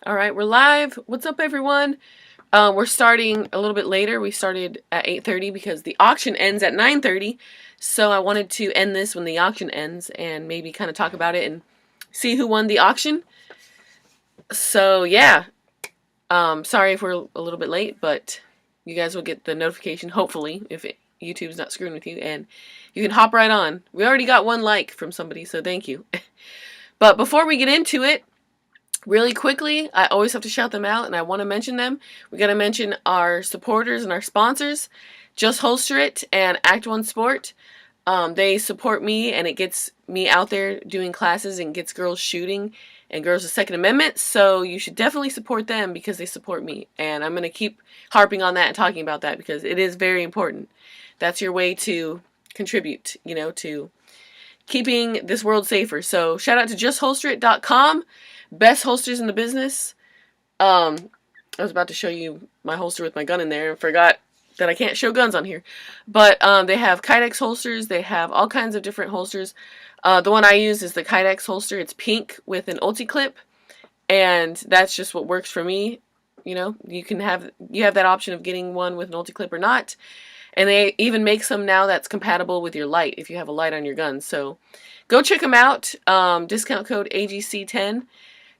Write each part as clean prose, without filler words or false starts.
All right, we're live. What's up, everyone? We're starting a little bit later. We started at 8:30 because the auction ends at 9:30. So I wanted to end this when the auction ends and maybe kind of talk about it and see who won the auction. So yeah, sorry if we're a little bit late, but you guys will get the notification, hopefully, if YouTube's not screwing with you, and you can hop right on. We already got one like from somebody, so thank you. But before we get into it, really quickly, I always have to shout them out, and I want to mention them. We got to mention our supporters and our sponsors, Just Holster It and Act One Sport. They support me, and it gets me out there doing classes and gets girls shooting and girls with Second Amendment. So you should definitely support them because they support me, and I'm going to keep harping on that and talking about that because it is very important. That's your way to contribute, to keeping this world safer. So shout out to justholsterit.com. Best holsters in the business. I was about to show you my holster with my gun in there and forgot that I can't show guns on here. But they have Kydex holsters. They have all kinds of different holsters. The one I use is the Kydex holster. It's pink with an ulti clip, and that's just what works for me. You have that option of getting one with an ulti clip or not. And they even make some now that's compatible with your light if you have a light on your gun. So go check them out. Discount code AGC10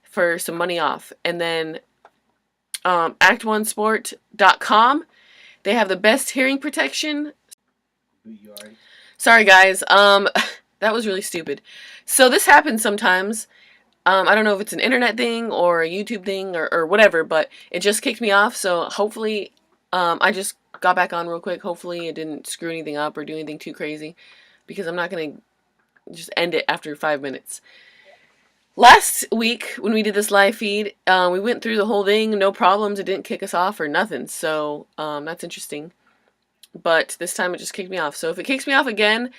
for some money off. And then act1sport.com. They have the best hearing protection. Sorry guys, that was really stupid. So this happens sometimes. I don't know if it's an internet thing or a YouTube thing or whatever, but it just kicked me off. So hopefully I just got back on real quick. Hopefully it didn't screw anything up or do anything too crazy, because I'm not going to just end it after 5 minutes. Last week, when we did this live feed, we went through the whole thing, no problems. It didn't kick us off or nothing, so that's interesting. But this time it just kicked me off. So if it kicks me off again,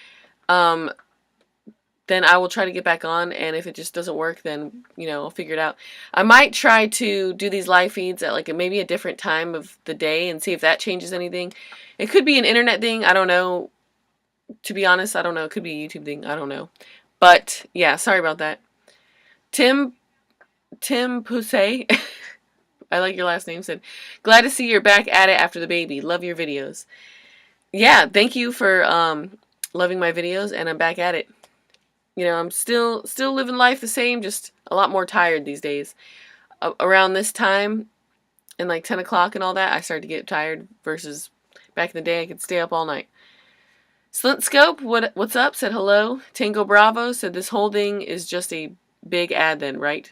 then I will try to get back on, and if it just doesn't work, then, I'll figure it out. I might try to do these live feeds at maybe a different time of the day and see if that changes anything. It could be an internet thing, I don't know. To be honest, I don't know. It could be a YouTube thing, I don't know. But, yeah, sorry about that. Tim Pousse, I like your last name, said, glad to see you're back at it after the baby. Love your videos. Yeah, thank you for loving my videos, and I'm back at it. I'm still living life the same, just a lot more tired these days. Around this time, and like 10 o'clock and all that, I started to get tired versus back in the day I could stay up all night. Slint Scope, what's up? Said hello. Tango Bravo said this whole thing is just a big ad then, right?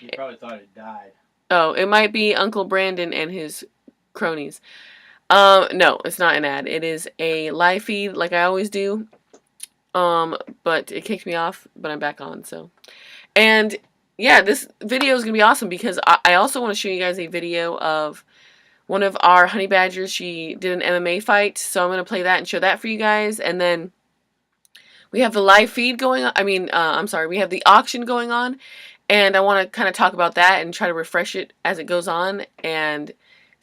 You probably thought it died. Oh, it might be Uncle Brandon and his cronies. No, it's not an ad. It is a live feed like I always do. But it kicked me off, but I'm back on, so. And yeah, this video is going to be awesome because I also want to show you guys a video of one of our HoneyBadgers. She did an MMA fight, so I'm going to play that and show that for you guys. And then we have the live feed going on. We have the auction going on, and I want to kind of talk about that and try to refresh it as it goes on and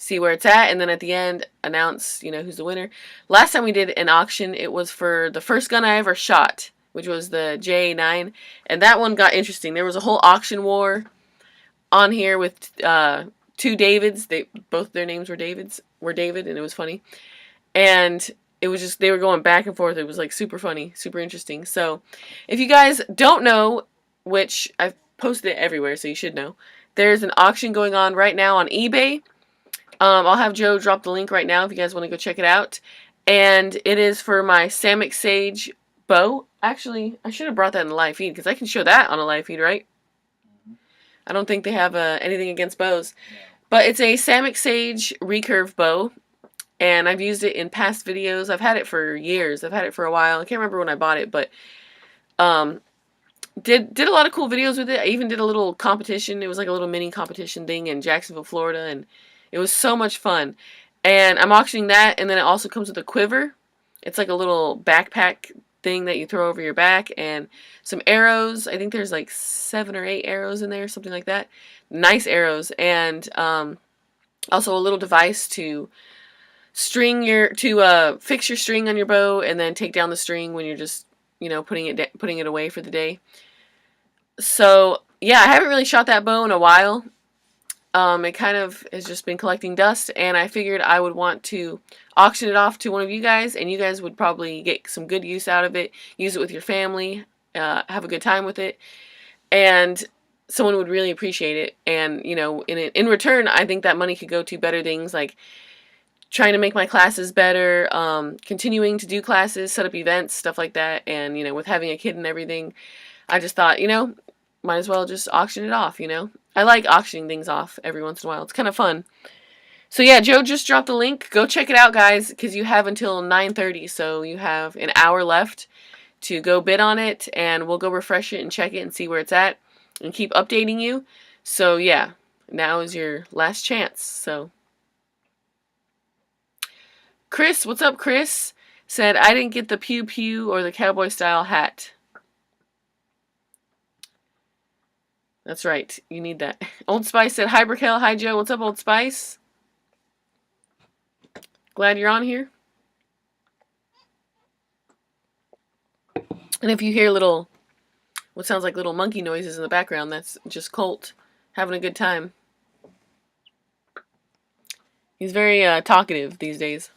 see where it's at, and then at the end announce, who's the winner. Last time we did an auction, it was for the first gun I ever shot, which was the J9, and that one got interesting. There was a whole auction war on here with two Davids. Both their names were David, and it was funny. And it was just, they were going back and forth. It was like super funny, super interesting. So if you guys don't know, which I've posted it everywhere, so you should know, there's an auction going on right now on eBay. I'll have Joe drop the link right now if you guys want to go check it out. And it is for my Samick Sage bow. Actually, I should have brought that in the live feed because I can show that on a live feed, right? I don't think they have anything against bows. But it's a Samick Sage recurve bow. And I've used it in past videos. I've had it for years. I've had it for a while. I can't remember when I bought it, but did a lot of cool videos with it. I even did a little competition. It was like a little mini competition thing in Jacksonville, Florida, and it was so much fun. And I'm auctioning that, and then it also comes with a quiver. It's like a little backpack thing that you throw over your back, and some arrows. I think there's like 7 or 8 arrows in there, something like that. Nice arrows, and also a little device to fix your string on your bow, and then take down the string when you're just putting it away for the day. So yeah, I haven't really shot that bow in a while. It kind of has just been collecting dust, and I figured I would want to auction it off to one of you guys, and you guys would probably get some good use out of it, use it with your family, have a good time with it, and someone would really appreciate it. And, you know, in return, I think that money could go to better things like trying to make my classes better, continuing to do classes, set up events, stuff like that. And, you know, with having a kid and everything, I just thought, you know, might as well just auction it off, you know. I like auctioning things off every once in a while. It's kind of fun. So yeah, Joe just dropped the link. Go check it out, guys, because you have until 9:30, so you have an hour left to go bid on it, and we'll go refresh it and check it and see where it's at and keep updating you. So yeah, now is your last chance. So Chris, what's up, Chris? Said, I didn't get the pew pew or the cowboy style hat. That's right. You need that. Old Spice said, hi, Brickell. Hi, Joe. What's up, Old Spice? Glad you're on here. And if you hear little, what sounds like little monkey noises in the background, that's just Colt having a good time. He's very talkative these days.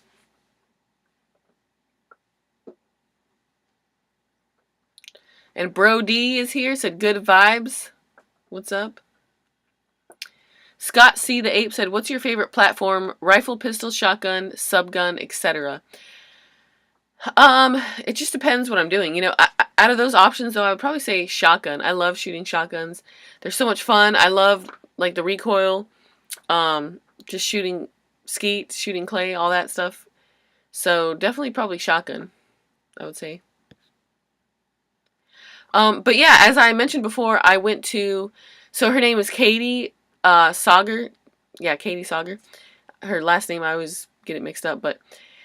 And Bro D is here. Said, good vibes. What's up? Scott C. the Ape said, what's your favorite platform? Rifle, pistol, shotgun, subgun, etc. It just depends what I'm doing. You know, out of those options, though, I would probably say shotgun. I love shooting shotguns. They're so much fun. I love, like, the recoil, just shooting skeet, shooting clay, all that stuff. So definitely probably shotgun, I would say. But yeah, as I mentioned before, I went to, so her name is Katie Sauger. Yeah, Katie Sauger. Her last name, I always get it mixed up, but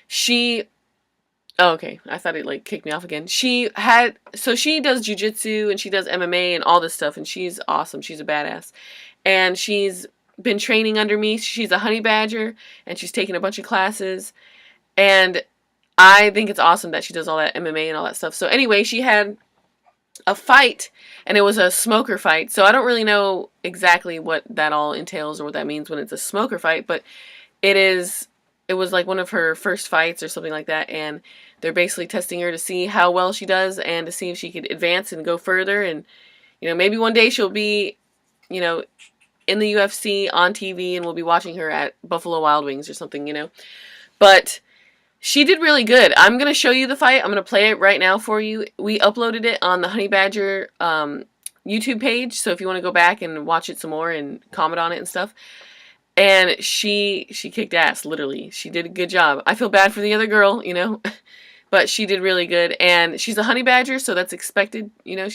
she, oh, okay, I thought it like kicked me off again. She does jiu-jitsu and she does MMA and all this stuff, and she's awesome. She's a badass. And she's been training under me. She's a HoneyBadger, and she's taken a bunch of classes, and I think it's awesome that she does all that MMA and all that stuff. So anyway, she had a fight, and it was a smoker fight, so I don't really know exactly what that all entails or what that means when it's a smoker fight, but it was like one of her first fights or something like that, and they're basically testing her to see how well she does and to see if she could advance and go further, and, you know, maybe one day she'll be, you know, in the UFC on TV, and we'll be watching her at Buffalo Wild Wings or something, you know, but she did really good. I'm going to show you the fight. I'm going to play it right now for you. We uploaded it on the HoneyBadger YouTube page, so if you want to go back and watch it some more and comment on it and stuff. And she kicked ass, literally. She did a good job. I feel bad for the other girl, you know, but she did really good. And she's a HoneyBadger, so that's expected, you know.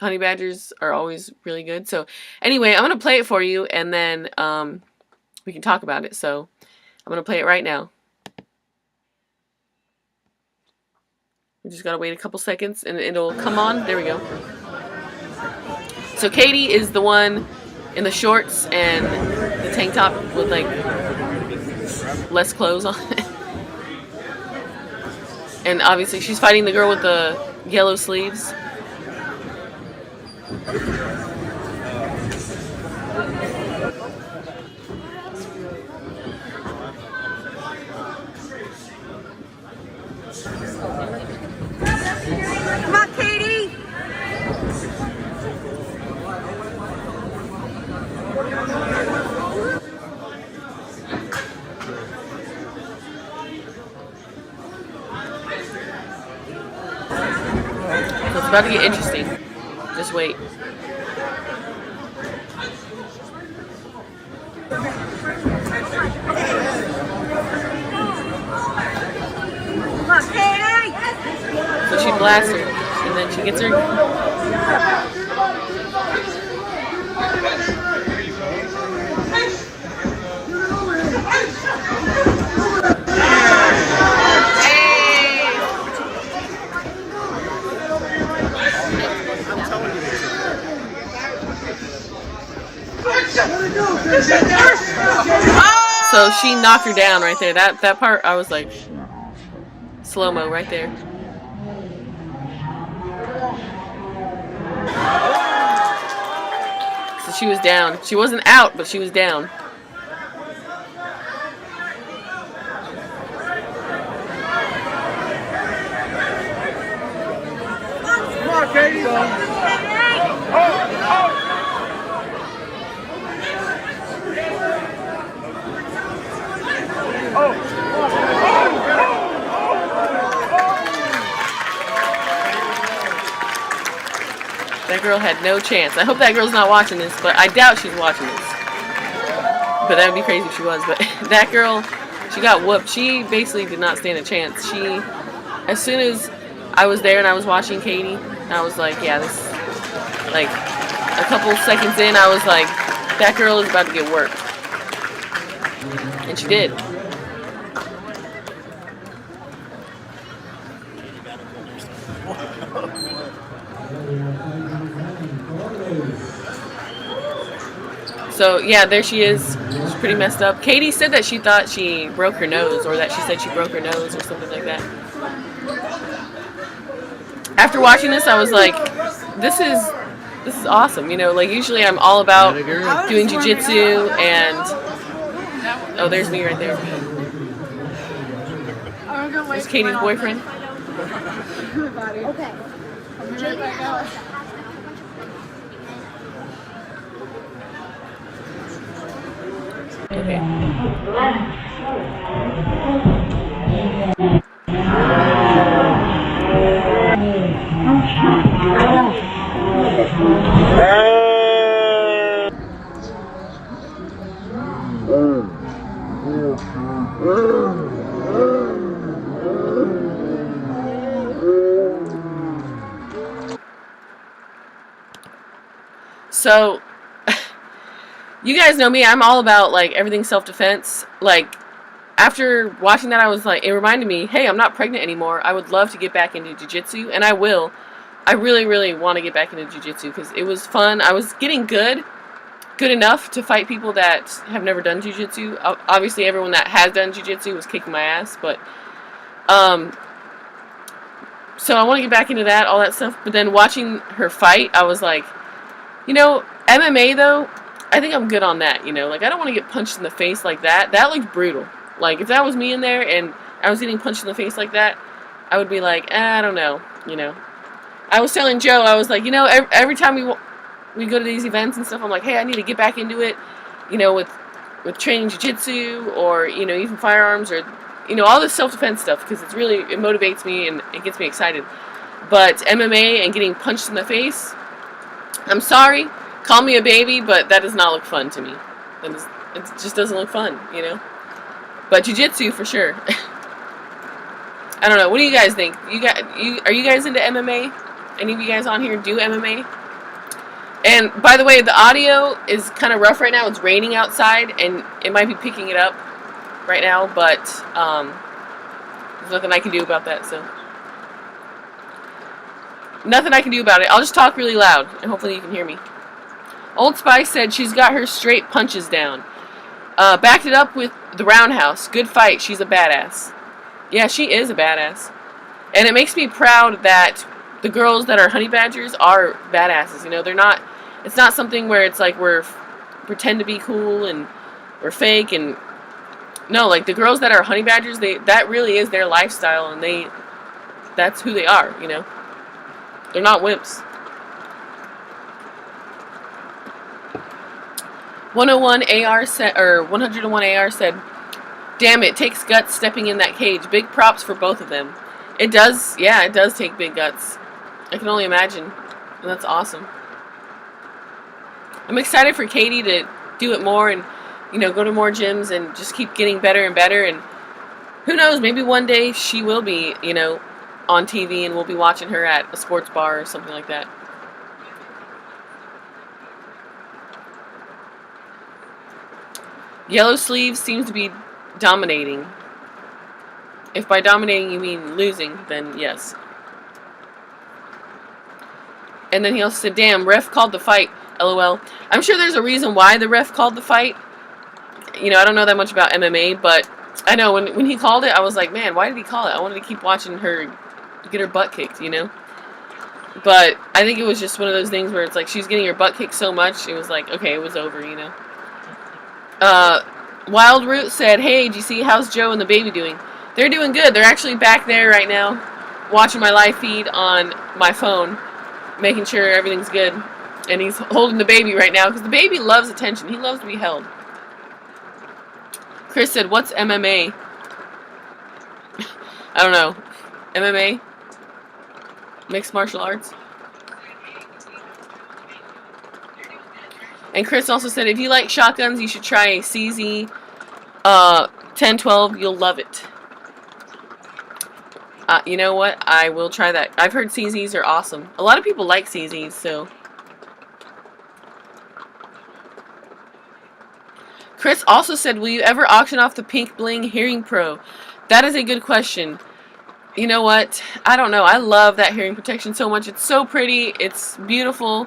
HoneyBadgers are always really good. So anyway, I'm going to play it for you, and then we can talk about it. So I'm going to play it right now. We just gotta wait a couple seconds and it'll come on. There we go. So Katie is the one in the shorts and the tank top with like less clothes on. And obviously she's fighting the girl with the yellow sleeves. Come on, Katie! So it's about to get interesting. Just wait. Come on, Katie! So she blasts her, and then she gets her. So she knocked her down right there. That part, I was like, slow-mo right there. So she was down. She wasn't out, but she was down. Come on, Katie. That girl had no chance. I hope that girl's not watching this, but I doubt she's watching this. But that would be crazy if she was. But that girl, she got whooped. She basically did not stand a chance. She, as soon as I was there and I was watching Katie, I was like, yeah, this, like, a couple seconds in, I was like, that girl is about to get worked. And she did. So, yeah, there she is. She's pretty messed up. Katie said that she thought she broke her nose, or that she said she broke her nose, or something like that. After watching this, I was like, this is awesome. You know, like, usually I'm all about doing jiu-jitsu, and... Oh, there's me right there. There's Katie's boyfriend. Okay. Okay. So, you guys know me, I'm all about, like, everything self-defense. Like, after watching that, I was like, it reminded me, hey, I'm not pregnant anymore. I would love to get back into jiu-jitsu, and I will. I really, really want to get back into jiu-jitsu because it was fun. I was getting good enough to fight people that have never done jiu-jitsu. Obviously, everyone that has done jiu-jitsu was kicking my ass, but, so I want to get back into that, all that stuff. But then watching her fight, I was like, you know, MMA, though, I think I'm good on that, you know. Like, I don't want to get punched in the face like that. That looked brutal. Like, if that was me in there and I was getting punched in the face like that, I would be like, I don't know, you know. I was telling Joe, I was like, you know, every time we go to these events and stuff, I'm like, hey, I need to get back into it, you know, with training jiu-jitsu or, you know, even firearms or, you know, all this self-defense stuff, because it's really, it motivates me and it gets me excited. But MMA and getting punched in the face, I'm sorry, call me a baby, but that does not look fun to me. It just doesn't look fun, you know. But jiu-jitsu for sure. I don't know. What do you guys think? Are you guys into MMA? Any of you guys on here do MMA? And by the way, the audio is kind of rough right now. It's raining outside, and it might be picking it up right now, but there's nothing I can do about that. So nothing I can do about it. I'll just talk really loud, and hopefully you can hear me. Old Spice said she's got her straight punches down. Backed it up with the roundhouse. Good fight. She's a badass. Yeah, she is a badass. And it makes me proud that the girls that are HoneyBadgers are badasses. You know, they're not, it's not something where it's like we're pretend to be cool and we're fake. And no, like the girls that are HoneyBadgers, that really is their lifestyle, and that's who they are, you know. They're not wimps. 101 AR said, or 101 AR said, damn, it takes guts stepping in that cage. Big props for both of them. It does, yeah, it does take big guts. I can only imagine. And that's awesome. I'm excited for Katie to do it more and, you know, go to more gyms and just keep getting better and better. And who knows, maybe one day she will be, you know, on TV and we'll be watching her at a sports bar or something like that. Yellow Sleeves seems to be dominating. If by dominating you mean losing, then yes. And then he also said, damn, ref called the fight. LOL. I'm sure there's a reason why the ref called the fight. You know, I don't know that much about MMA, but I know when he called it, I was like, man, why did he call it? I wanted to keep watching her get her butt kicked, you know? But I think it was just one of those things where it's like she's getting her butt kicked so much, it was like, okay, it was over, you know. Wild Root said, hey, AGC, how's Joe and the baby doing? They're doing good. They're actually back there right now, watching my live feed on my phone, making sure everything's good. And he's holding the baby right now, because the baby loves attention. He loves to be held. Chris said, what's MMA? I don't know. MMA? Mixed martial arts? And Chris also said, if you like shotguns, you should try a CZ 1012. You'll love it. You know what? I will try that. I've heard CZs are awesome. A lot of people like CZs, so. Chris also said, will you ever auction off the Pink Bling Hearing Pro? That is a good question. You know what? I don't know. I love that hearing protection so much. It's so pretty. It's beautiful.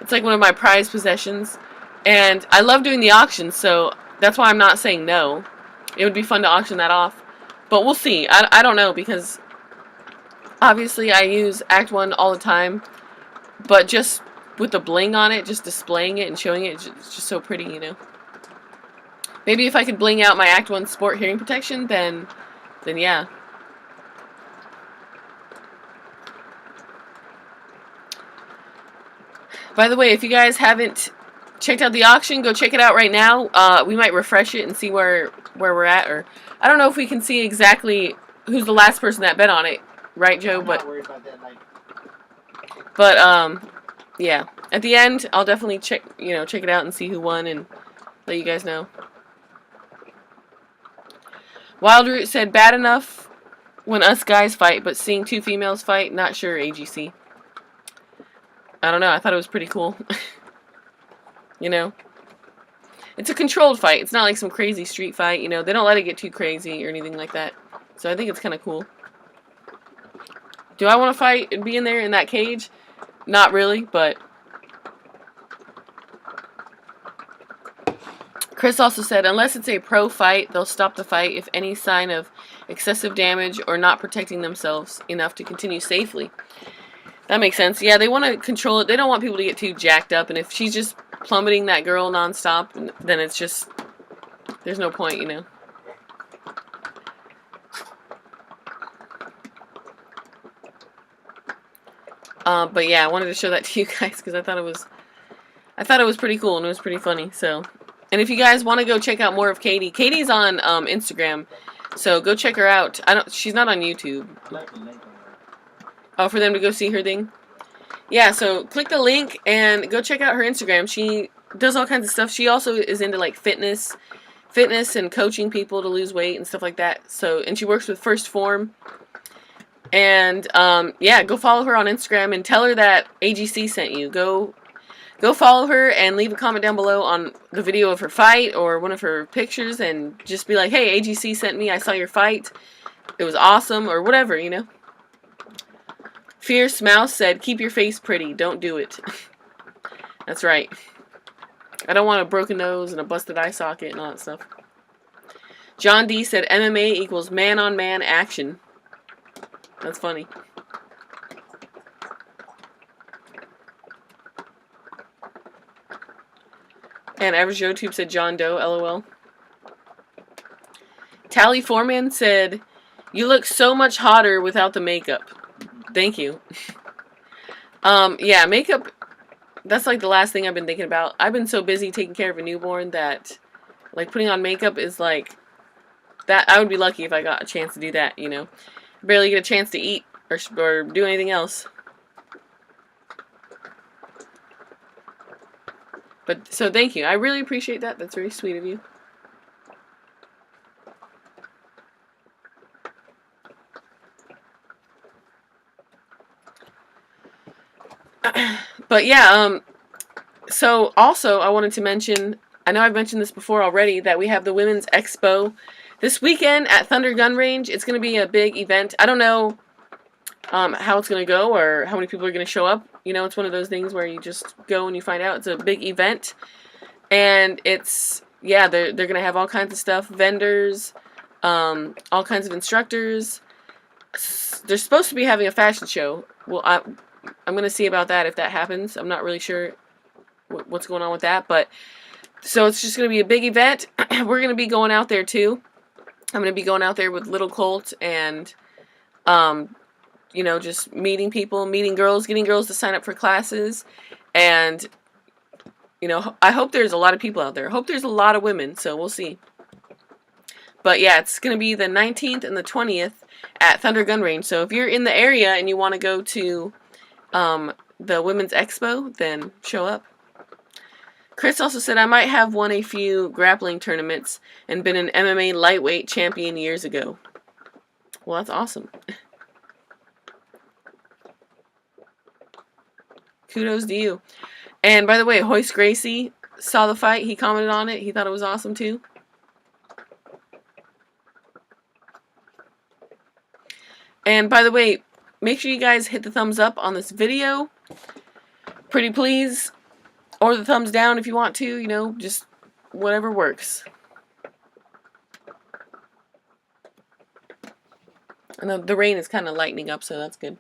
It's like one of my prized possessions. And I love doing the auctions, so that's why I'm not saying no. It would be fun to auction that off. But we'll see. I don't know, because obviously I use Act 1 all the time. But just with the bling on it, just displaying it and showing it, it's just so pretty, you know. Maybe if I could bling out my Act 1 Sport hearing protection, then yeah. By the way, if you guys haven't checked out the auction, go check it out right now. We might refresh it and see where we're at. Or I don't know if we can see exactly who's the last person that bet on it, right, Joe? I'm not worried about that. Like, but yeah. At the end, I'll definitely check it out and see who won and let you guys know. Wildroot said, bad enough when us guys fight, but seeing two females fight, not sure, AGC. I don't know, I thought it was pretty cool. You know? It's a controlled fight. It's not like some crazy street fight, you know. They don't let it get too crazy or anything like that. So I think it's kind of cool. Do I want to fight and be in there in that cage? Not really, but... Chris also said, unless it's a pro fight, they'll stop the fight if any sign of excessive damage or not protecting themselves enough to continue safely. That makes sense. Yeah, they want to control it. They don't want people to get too jacked up, and if she's just plummeting that girl nonstop, then it's just, there's no point, you know. But yeah, I wanted to show that to you guys because I thought it was pretty cool and it was pretty funny. So, and if you guys want to go check out more of Katie, Katie's on Instagram, so go check her out. She's not on YouTube. Oh, for them to go see her thing? Yeah, so click the link and go check out her Instagram. She does all kinds of stuff. She also is into like fitness and coaching people to lose weight and stuff like that. So, and she works with First Form. And yeah, go follow her on Instagram and tell her that AGC sent you. Go follow her and leave a comment down below on the video of her fight or one of her pictures and just be like, hey, AGC sent me. I saw your fight. It was awesome, or whatever, you know. Fierce Mouse said, keep your face pretty. Don't do it. That's right. I don't want a broken nose and a busted eye socket and all that stuff. John D said, MMA equals man-on-man action. That's funny. And Average YouTube said John Doe, LOL. Tally Foreman said, you look so much hotter without the makeup. Thank you. Yeah, makeup, that's like the last thing I've been thinking about. I've been so busy taking care of a newborn that, like, putting on makeup is like, that I would be lucky if I got a chance to do that, you know. Barely get a chance to eat or do anything else. But, so thank you. I really appreciate that. That's very sweet of you. But yeah, so also I wanted to mention, I know I've mentioned this before already, that we have the Women's Expo this weekend at Thunder Gun Range. It's going to be a big event. I don't know how it's going to go or how many people are going to show up. You know, it's one of those things where you just go and you find out. It's a big event. And it's, yeah, they're going to have all kinds of stuff. Vendors, all kinds of instructors. They're supposed to be having a fashion show. Well, I'm going to see about that if that happens. I'm not really sure what's going on with that, but so it's just going to be a big event. We're going to be going out there too. I'm going to be going out there with little Colt and, you know, just meeting people, meeting girls, getting girls to sign up for classes. And, you know, I hope there's a lot of people out there. I hope there's a lot of women, so we'll see. But yeah, it's going to be the 19th and the 20th at Thunder Gun Range. So if you're in the area and you want to go to the Women's Expo, then show up. Chris also said, I might have won a few grappling tournaments and been an MMA lightweight champion years ago. Well, that's awesome. Kudos to you. And by the way, Hoist Gracie saw the fight. He commented on it. He thought it was awesome too. And by the way, make sure you guys hit the thumbs up on this video. Pretty please. Or the thumbs down if you want to, you know, just whatever works. And the rain is kind of lightening up, so that's good.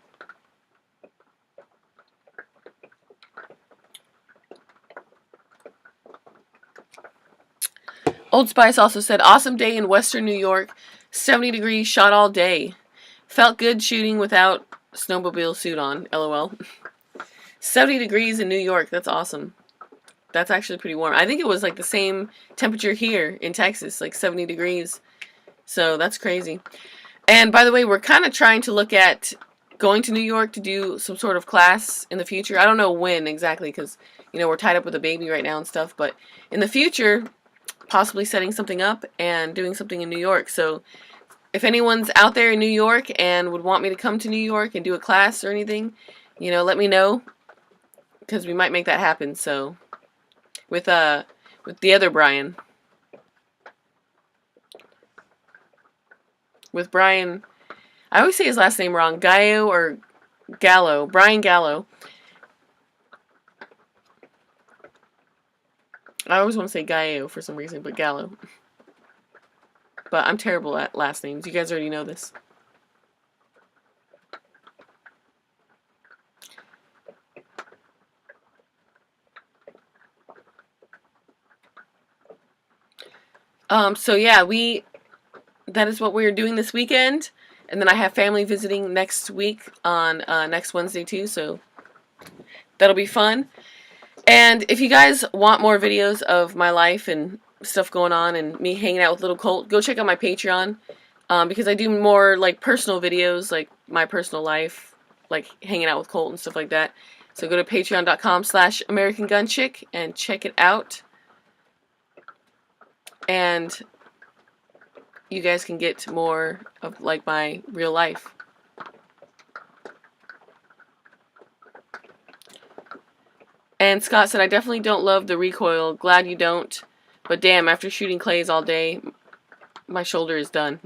Old Spice also said, awesome day in Western New York. 70 degrees, shot all day. Felt good shooting without snowmobile suit on, LOL. 70 degrees in New York, that's awesome. That's actually pretty warm. I think it was like the same temperature here in Texas, like 70 degrees. So that's crazy. And by the way, we're kind of trying to look at going to New York to do some sort of class in the future. I don't know when exactly because, you know, we're tied up with a baby right now and stuff. But in the future, possibly setting something up and doing something in New York. So if anyone's out there in New York and would want me to come to New York and do a class or anything, you know, let me know because we might make that happen. So with the other Brian. With Brian, I always say his last name wrong, Gallo or Gallo, Brian Gallo. I always want to say Gallo for some reason, but Gallo. But I'm terrible at last names. You guys already know this. So yeah, that is what we're doing this weekend. And then I have family visiting next week on next Wednesday too, so that'll be fun. And if you guys want more videos of my life and stuff going on and me hanging out with little Colt, go check out my Patreon because I do more like personal videos, like my personal life, like hanging out with Colt and stuff like that. So go to patreon.com/AmericanGunChick and check it out. And you guys can get more of like my real life. And Scott said, I definitely don't love the recoil. Glad you don't. But damn, after shooting clays all day, my shoulder is done.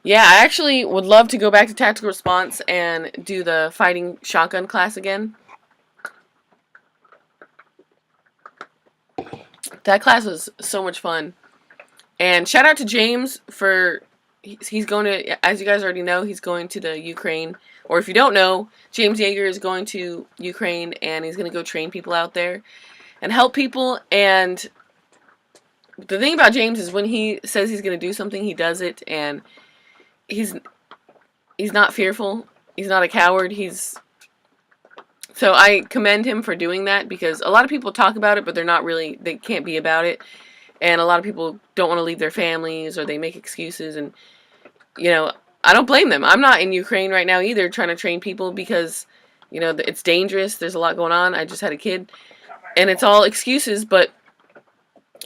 Yeah, I actually would love to go back to tactical response and do the fighting shotgun class again. That class was so much fun. And shout out to James for, he's going to, as you guys already know, he's going to the Ukraine. Or if you don't know, James Yeager is going to Ukraine and he's going to go train people out there and help people. And the thing about James is when he says he's going to do something, he does it. And he's not fearful. He's not a coward. So I commend him for doing that because a lot of people talk about it, but they're not really, they can't be about it. And a lot of people don't want to leave their families or they make excuses. And, you know, I don't blame them. I'm not in Ukraine right now either trying to train people because, you know, it's dangerous. There's a lot going on. I just had a kid. And it's all excuses. But,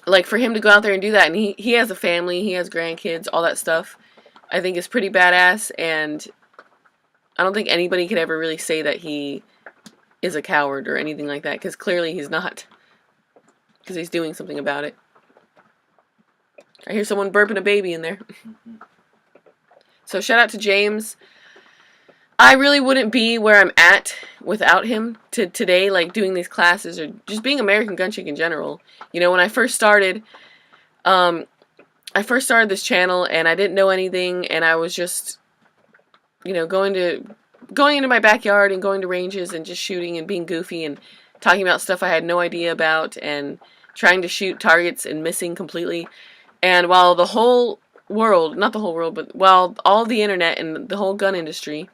like, for him to go out there and do that, and he has a family, he has grandkids, all that stuff, I think is pretty badass. And I don't think anybody could ever really say that he is a coward or anything like that because clearly he's not. Because he's doing something about it. I hear someone burping a baby in there. So shout out to James. I really wouldn't be where I'm at without him today, like doing these classes or just being American Gun Chick in general. You know, when I first started this channel and I didn't know anything and I was just, you know, going to going into my backyard and going to ranges and just shooting and being goofy and talking about stuff I had no idea about and trying to shoot targets and missing completely. And while the whole world, not the whole world, but while all the internet and the whole gun industry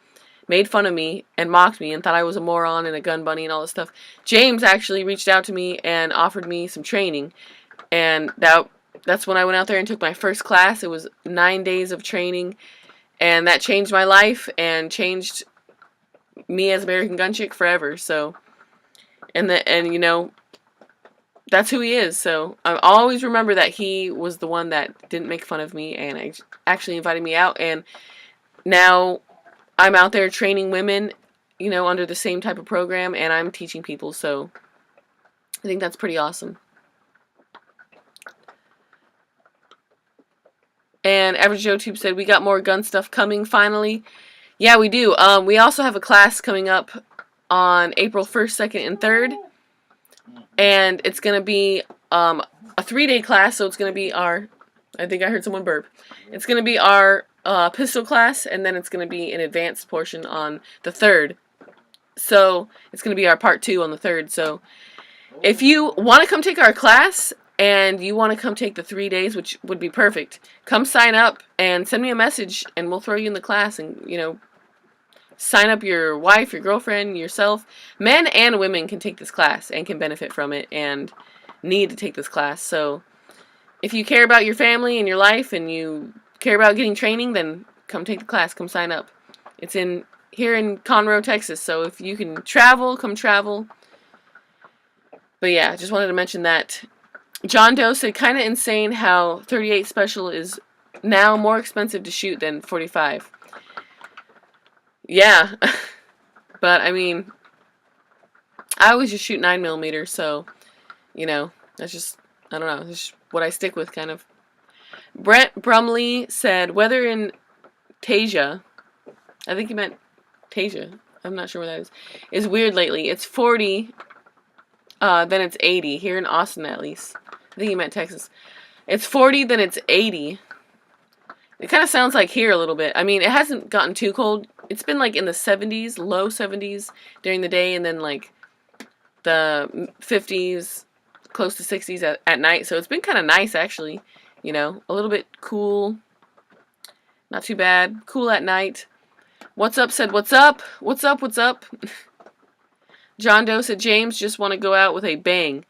made fun of me and mocked me and thought I was a moron and a gun bunny and all this stuff, James actually reached out to me and offered me some training. And that's when I went out there and took my first class. It was 9 days of training, and that changed my life and changed me as American Gun Chick forever. So, and you know, that's who he is. So I always remember that he was the one that didn't make fun of me and actually invited me out. And now I'm out there training women, you know, under the same type of program, and I'm teaching people. So I think that's pretty awesome. And Average Joe Tube said, we got more gun stuff coming finally. Yeah, we do. We also have a class coming up on April 1st, 2nd, and 3rd. And it's going to be a 3-day class, so it's going to be our, I think I heard someone burp. It's going to be our pistol class, and then it's going to be an advanced portion on the 3rd. So it's going to be our part 2 on the 3rd. So if you want to come take our class and you want to come take the 3 days, which would be perfect, come sign up and send me a message and we'll throw you in the class and, you know, sign up your wife, your girlfriend, yourself. Men and women can take this class and can benefit from it and need to take this class. So if you care about your family and your life and you care about getting training, then come take the class, come sign up. It's here in Conroe, Texas, so if you can travel, come travel. But yeah, just wanted to mention that. John Doe said, kind of insane how 38 Special is now more expensive to shoot than 45. Yeah, but I mean, I always just shoot 9mm, so, you know, that's just, I don't know, that's just what I stick with, kind of. Brent Brumley said, weather in Tasia, I think he meant Tasia, I'm not sure where that is weird lately. It's 40, then it's 80, here in Austin at least. I think he meant Texas. It's 40, then it's 80. It kind of sounds like here a little bit. I mean, it hasn't gotten too cold. It's been like in the 70s, low 70s during the day, and then like the 50s, close to 60s at night. So it's been kind of nice, actually. You know, a little bit cool. Not too bad. Cool at night. What's up said, what's up? What's up, what's up? John Doe said, James just want to go out with a bang.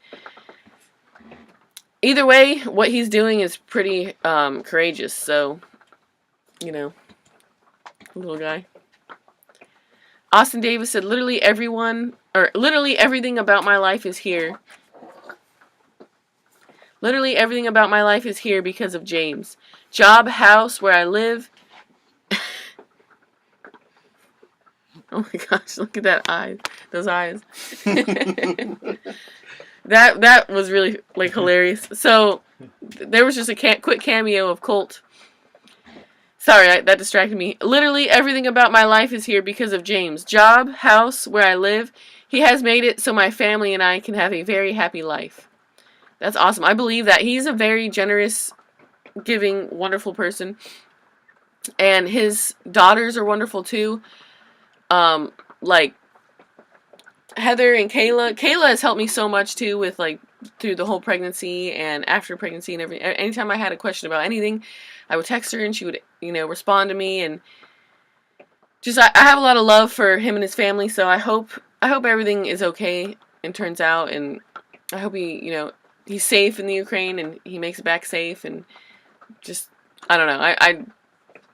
Either way, what he's doing is pretty courageous, so, you know, little guy. Austin Davis said, literally everything about my life is here. Literally everything about my life is here because of James. Job, house, where I live. Oh my gosh, look at that eye. Those eyes. That was really, like, hilarious. So, there was just a quick cameo of Colt. Sorry, that distracted me. Literally everything about my life is here because of James. Job, house, where I live. He has made it so my family and I can have a very happy life. That's awesome. I believe that. He's a very generous, giving, wonderful person. And his daughters are wonderful, too. Like, Heather and Kayla. Kayla has helped me so much too with like through the whole pregnancy and after pregnancy and everything. Anytime I had a question about anything, I would text her and she would, you know, respond to me. And just I have a lot of love for him and his family. So I hope everything is okay and turns out. And I hope he, you know, he's safe in the Ukraine and he makes it back safe. And just I don't know. I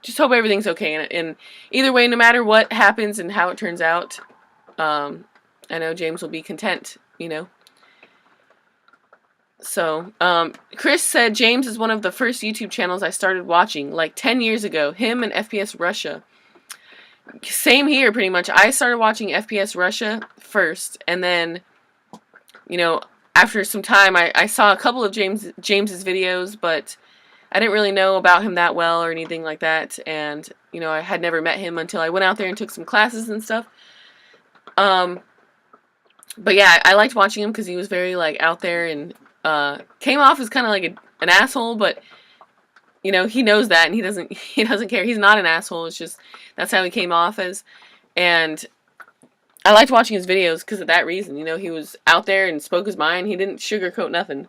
just hope everything's okay. And either way, no matter what happens and how it turns out, I know James will be content, you know. So, Chris said, James is one of the first YouTube channels I started watching, like 10 years ago. Him and FPS Russia. Same here, pretty much. I started watching FPS Russia first, and then, you know, after some time, I saw a couple of James's videos, but I didn't really know about him that well or anything like that, and, you know, I had never met him until I went out there and took some classes and stuff. But yeah, I liked watching him because he was very, like, out there and came off as kind of like an asshole, but, you know, he knows that and he doesn't care. He's not an asshole. It's just that's how he came off as. And I liked watching his videos because of that reason. You know, he was out there and spoke his mind. He didn't sugarcoat nothing.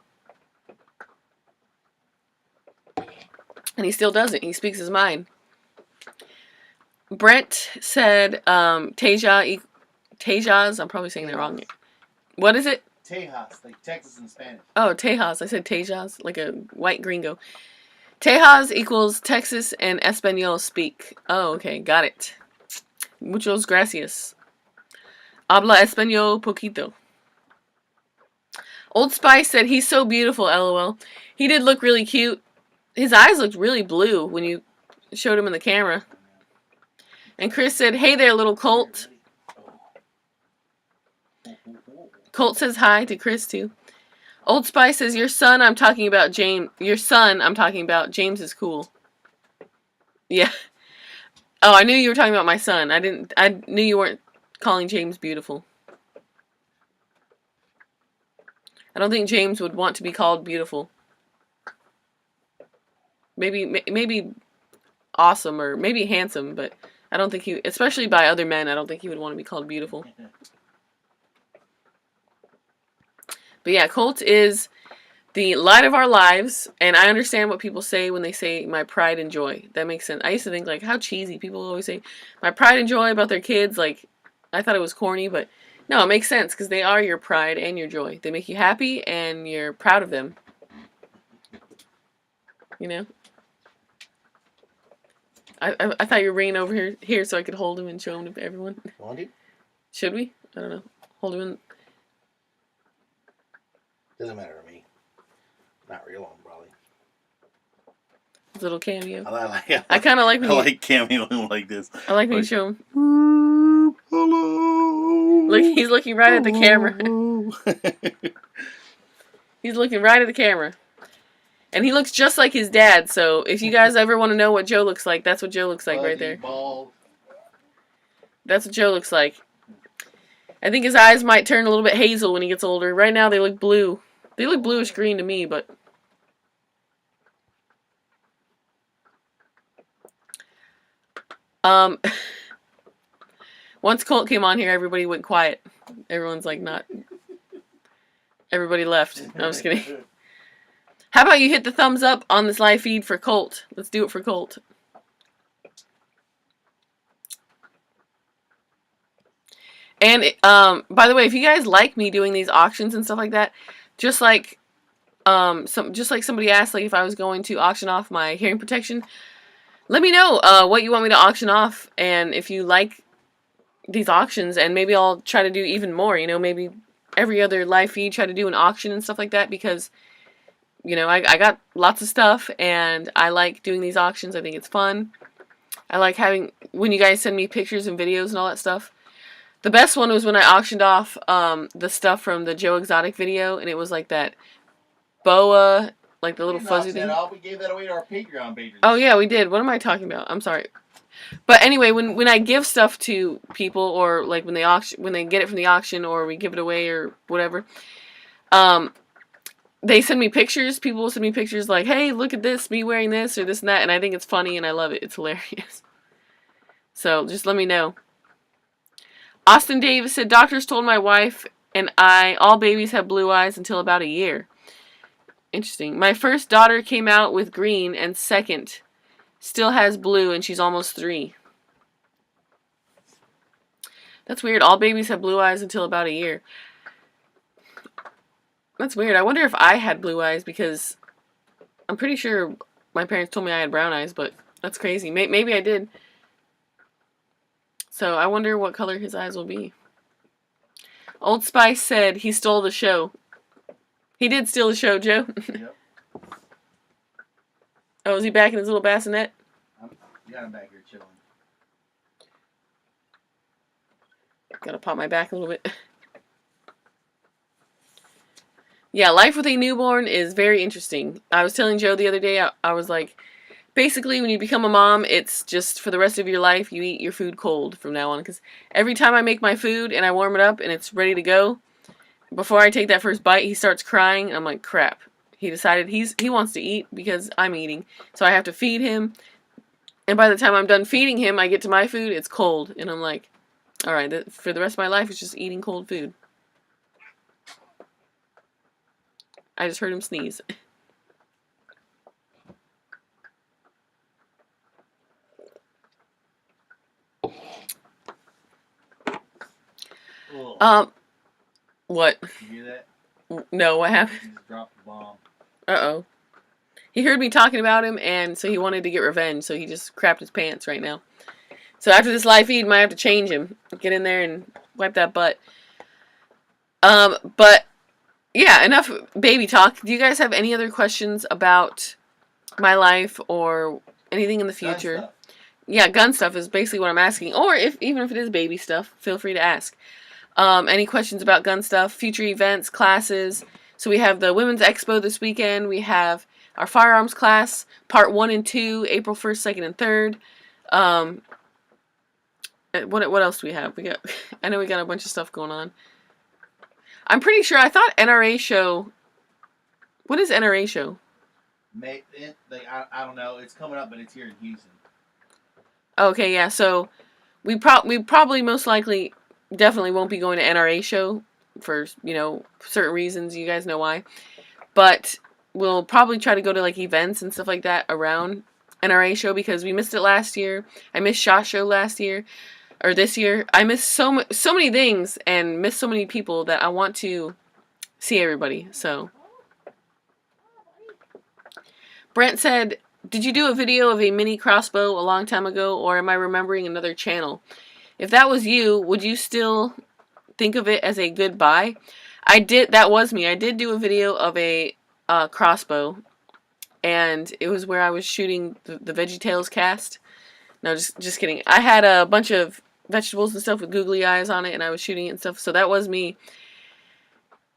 And he still doesn't. He speaks his mind. Brent said Tejas. I'm probably saying that wrong. What is it? Tejas, like Texas in Spanish. Oh, Tejas. I said Tejas, like a white gringo. Tejas equals Texas and Espanol speak. Oh, okay. Got it. Muchos gracias. Habla español poquito. Old Spice said he's so beautiful, lol. He did look really cute. His eyes looked really blue when you showed him in the camera. And Chris said, hey there, little Colt. Colt says hi to Chris, too. Old Spice says, your son, I'm talking about James. Your son, I'm talking about. James is cool. Yeah. Oh, I knew you were talking about my son. I knew you weren't calling James beautiful. I don't think James would want to be called beautiful. Maybe awesome or maybe handsome, but I don't think he, especially by other men, I don't think he would want to be called beautiful. But yeah, Colt is the light of our lives, and I understand what people say when they say my pride and joy. That makes sense. I used to think, like, how cheesy. People always say my pride and joy about their kids. Like, I thought it was corny, but no, it makes sense because they are your pride and your joy. They make you happy, and you're proud of them. You know? I thought you were bringing over here so I could hold him and show him to everyone. Want to? Should we? I don't know. Hold him in. Doesn't matter to me. Not real long, probably. Little cameo. I kind of like when I like cameoing like this. I like when you show him. Hello. Look, he's looking right at the camera. He's looking right at the camera. And he looks just like his dad, so if you guys ever want to know what Joe looks like, that's what Joe looks like right there. Bald. That's what Joe looks like. I think his eyes might turn a little bit hazel when he gets older. Right now they look blue. They look bluish green to me, but... Once Colt came on here, everybody went quiet. Everyone's like not... Everybody left. No, I'm just kidding. How about you hit the thumbs up on this live feed for Colt? Let's do it for Colt. And by the way, if you guys like me doing these auctions and stuff like that, just like somebody asked, like if I was going to auction off my hearing protection, let me know what you want me to auction off, and if you like these auctions, and maybe I'll try to do even more. You know, maybe every other live feed try to do an auction and stuff like that, because you know, I got lots of stuff, and I like doing these auctions. I think it's fun. I like having, when you guys send me pictures and videos and all that stuff. The best one was when I auctioned off the stuff from the Joe Exotic video, and it was like that boa, like the little fuzzy thing. We gave that away to our Patreon patrons. Oh yeah, we did. What am I talking about? I'm sorry. But anyway, when I give stuff to people, or like when they get it from the auction, or we give it away or whatever, they send me pictures. People will send me pictures like, hey, look at this, me wearing this or this and that, and I think it's funny and I love it. It's hilarious. So just let me know. Austin Davis said, doctors told my wife and I all babies have blue eyes until about a year. Interesting. My first daughter came out with green, and second still has blue, and she's almost 3. That's weird. All babies have blue eyes until about a year. That's weird. I wonder if I had blue eyes, because I'm pretty sure my parents told me I had brown eyes, but that's crazy. Maybe I did. So I wonder what color his eyes will be. Old Spice said he stole the show. He did steal the show, Joe. Yep. Oh, is he back in his little bassinet? Yeah, I'm back here chilling. Gotta pop my back a little bit. Yeah, life with a newborn is very interesting. I was telling Joe the other day, I was like, basically when you become a mom, it's just for the rest of your life, you eat your food cold from now on. Because every time I make my food and I warm it up and it's ready to go, before I take that first bite, he starts crying. I'm like, crap. He decided he wants to eat because I'm eating. So I have to feed him. And by the time I'm done feeding him, I get to my food, it's cold. And I'm like, All right, for the rest of my life, it's just eating cold food. I just heard him sneeze. What? You hear that? No, what happened? He just dropped the bomb. Uh-oh. He heard me talking about him, and so he wanted to get revenge, so he just crapped his pants right now. So after this live feed, might have to change him. Get in there and wipe that butt. But, yeah, enough baby talk. Do you guys have any other questions about my life or anything in the future? Gun stuff. Yeah, gun stuff is basically what I'm asking. Or even if it is baby stuff, feel free to ask. Any questions about gun stuff, future events, classes. So we have the Women's Expo this weekend. We have our firearms class, part 1 and 2, April 1st, 2nd, and 3rd. What else do we have? I know we got a bunch of stuff going on. I'm pretty sure, I thought NRA show. What is NRA show? I don't know. It's coming up, but it's here in Houston. Okay, yeah. So we probably most likely definitely won't be going to NRA show for, certain reasons. You guys know why. But we'll probably try to go to like events and stuff like that around NRA show because we missed it last year. I missed SHOT Show last year or this year. I missed so many things and missed so many people that I want to see everybody. So Brent said, "Did you do a video of a mini crossbow a long time ago, or am I remembering another channel? If that was you, would you still think of it as a good buy?" I did. That was me. I did do a video of a crossbow, and it was where I was shooting the VeggieTales cast. No, just kidding. I had a bunch of vegetables and stuff with googly eyes on it, and I was shooting it and stuff. So that was me.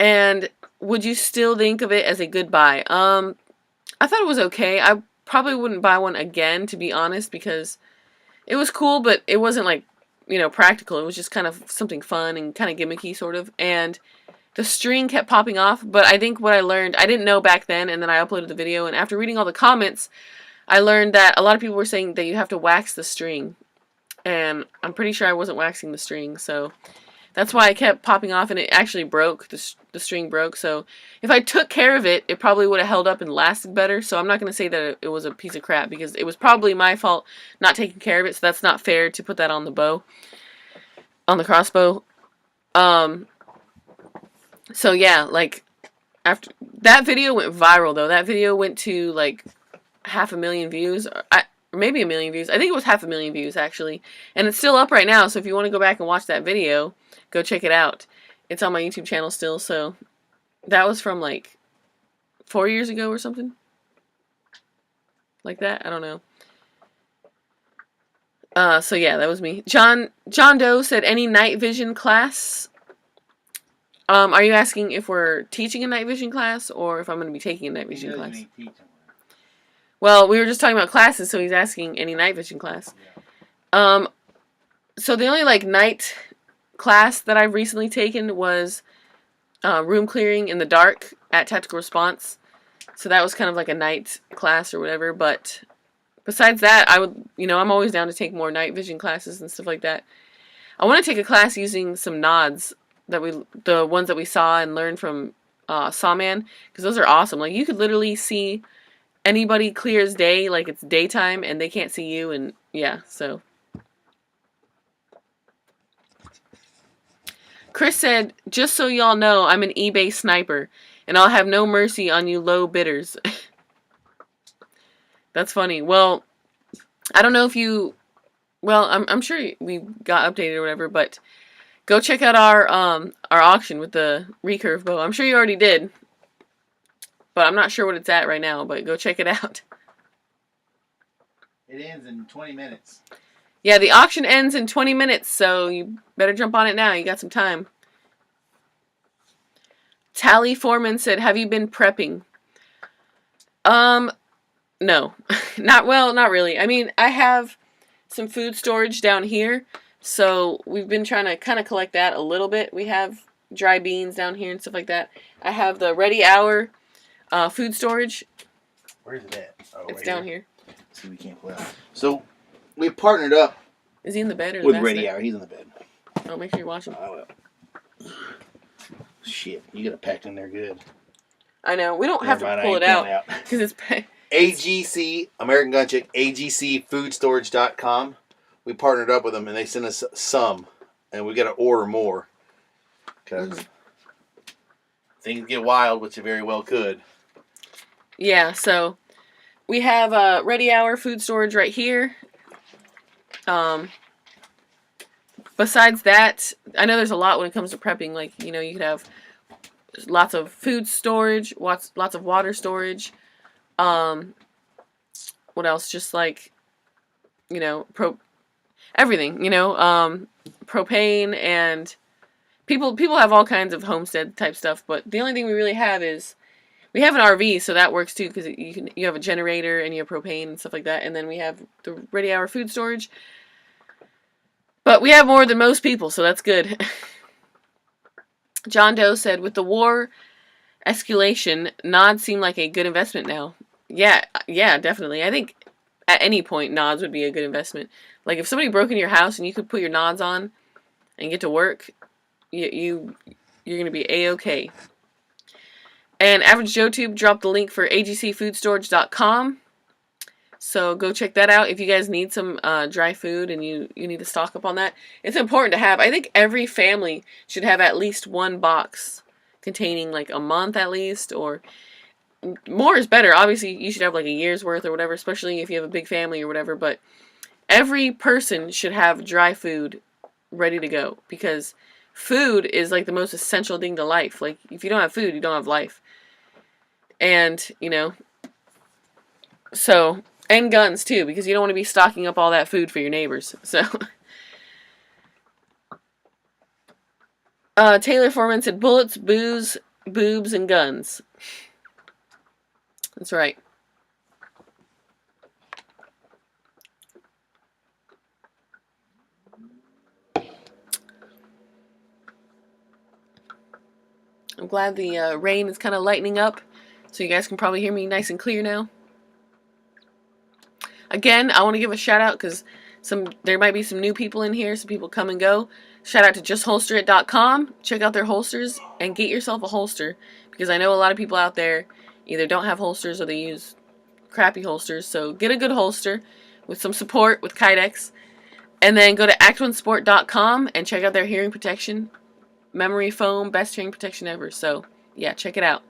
And would you still think of it as a good buy? I thought it was okay. I probably wouldn't buy one again, to be honest, because it was cool, but it wasn't like, practical. It was just kind of something fun and kind of gimmicky, sort of. And the string kept popping off, but I think what I learned, I didn't know back then, and then I uploaded the video, and after reading all the comments, I learned that a lot of people were saying that you have to wax the string, and I'm pretty sure I wasn't waxing the string, so that's why it kept popping off, and it actually broke. The string broke, so if I took care of it, it probably would have held up and lasted better, so I'm not going to say that it was a piece of crap, because it was probably my fault not taking care of it, so that's not fair to put that on the bow, on the crossbow. So yeah, like, after that video went viral, though. That video went to like 500,000 views, or maybe 1 million views. I think it was 500,000 views, actually, and it's still up right now, so if you want to go back and watch that video, go check it out. It's on my YouTube channel still, so that was from like 4 years ago or something like that. I don't know. So yeah, that was me. John Doe said, any night vision class? Are you asking if we're teaching a night vision class or if I'm going to be taking a night vision class? Well, we were just talking about classes, so he's asking any night vision class. Yeah. So the only like night class that I've recently taken was room clearing in the dark at Tactical Response. So that was kind of like a night class or whatever, but besides that, I would, I'm always down to take more night vision classes and stuff like that. I want to take a class using some nods the ones that we saw and learned from Sawman, because those are awesome. Like, you could literally see anybody clear as day, like it's daytime and they can't see you, and yeah, so. Chris said, just so y'all know, I'm an eBay sniper, and I'll have no mercy on you low bidders. That's funny. Well, I don't know if you, well, I'm sure we got updated or whatever, but go check out our auction with the recurve bow. I'm sure you already did, but I'm not sure what it's at right now, but go check it out. It ends in 20 minutes. Yeah, the auction ends in 20 minutes, so you better jump on it now. You got some time. Tally Foreman said, have you been prepping? No. Not really. I mean, I have some food storage down here, so we've been trying to kind of collect that a little bit. We have dry beans down here and stuff like that. I have the Ready Hour food storage. Where's it at? Oh, it's down here. See, we can't pull out. So, we partnered up Is he in the bed or the with bassinet? Ready Hour. He's in the bed. So make sure you watch them. I will. Shit, you got it packed in there good. I know. We don't have Never mind, to pull I it ain't out counting because it's. AGC, American Gun Chick, AGCFoodStorage.com. We partnered up with them and they sent us some. And we got to order more. Because things get wild, which they very well could. Yeah, so we have Ready Hour food storage right here. Besides that, I know there's a lot when it comes to prepping. Like, you know, you could have lots of food storage, lots of water storage. What else? Just like, you know, everything, you know, propane, and people have all kinds of homestead type stuff, but the only thing we really have is we have an RV, so that works too because you have a generator and you have propane and stuff like that, and then we have the Ready Hour food storage. But we have more than most people, so that's good. John Doe said, with the war escalation, nods seem like a good investment now. Yeah, definitely. I think at any point, nods would be a good investment. Like, if somebody broke into your house and you could put your nods on and get to work, you're going to be A-okay. And Average Joe Tube dropped the link for agcfoodstorage.com. So go check that out if you guys need some dry food and you need to stock up on that. It's important to have. I think every family should have at least one box containing like a month at least, or more is better. Obviously, you should have like a year's worth or whatever, especially if you have a big family or whatever. But every person should have dry food ready to go because food is like the most essential thing to life. Like, if you don't have food, you don't have life. And, you know, so... And guns, too, because you don't want to be stocking up all that food for your neighbors. So, Taylor Foreman said, bullets, booze, boobs, and guns. That's right. I'm glad the rain is kind of lightening up, so you guys can probably hear me nice and clear now. Again, I want to give a shout out because there might be some new people in here, some people come and go. Shout out to justholsterit.com. Check out their holsters and get yourself a holster because I know a lot of people out there either don't have holsters or they use crappy holsters. So get a good holster with some support with Kydex. And then go to act1sport.com and check out their hearing protection. Memory foam, best hearing protection ever. So yeah, check it out.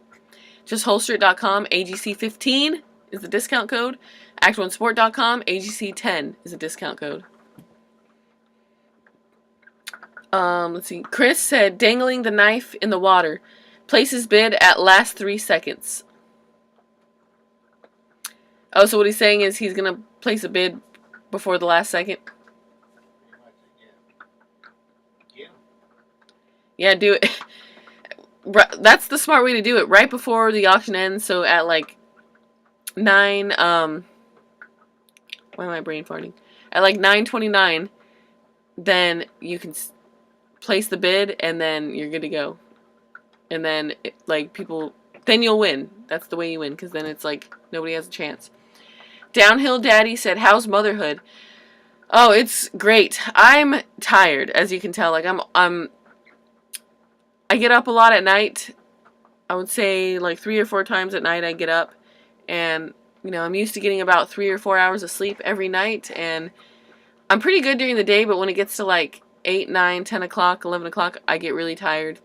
Justholsterit.com, AGC15 is the discount code. Act1sport.com, AGC10 is a discount code. Let's see. Chris said, dangling the knife in the water. Places bid at last 3 seconds. Oh, so what he's saying is he's going to place a bid before the last second? Yeah, do it. That's the smart way to do it. Right before the auction ends, so at like 9, why am I brain farting? At like 9:29, then you can place the bid, and then you're good to go. And then, then you'll win. That's the way you win, because then it's like nobody has a chance. Downhill Daddy said, how's motherhood? Oh, it's great. I'm tired, as you can tell. Like, I get up a lot at night. I would say like 3 or 4 times at night I get up, and you know, I'm used to getting about 3 or 4 hours of sleep every night, and I'm pretty good during the day, but when it gets to like 8, 9, 10 o'clock, 11 o'clock, I get really tired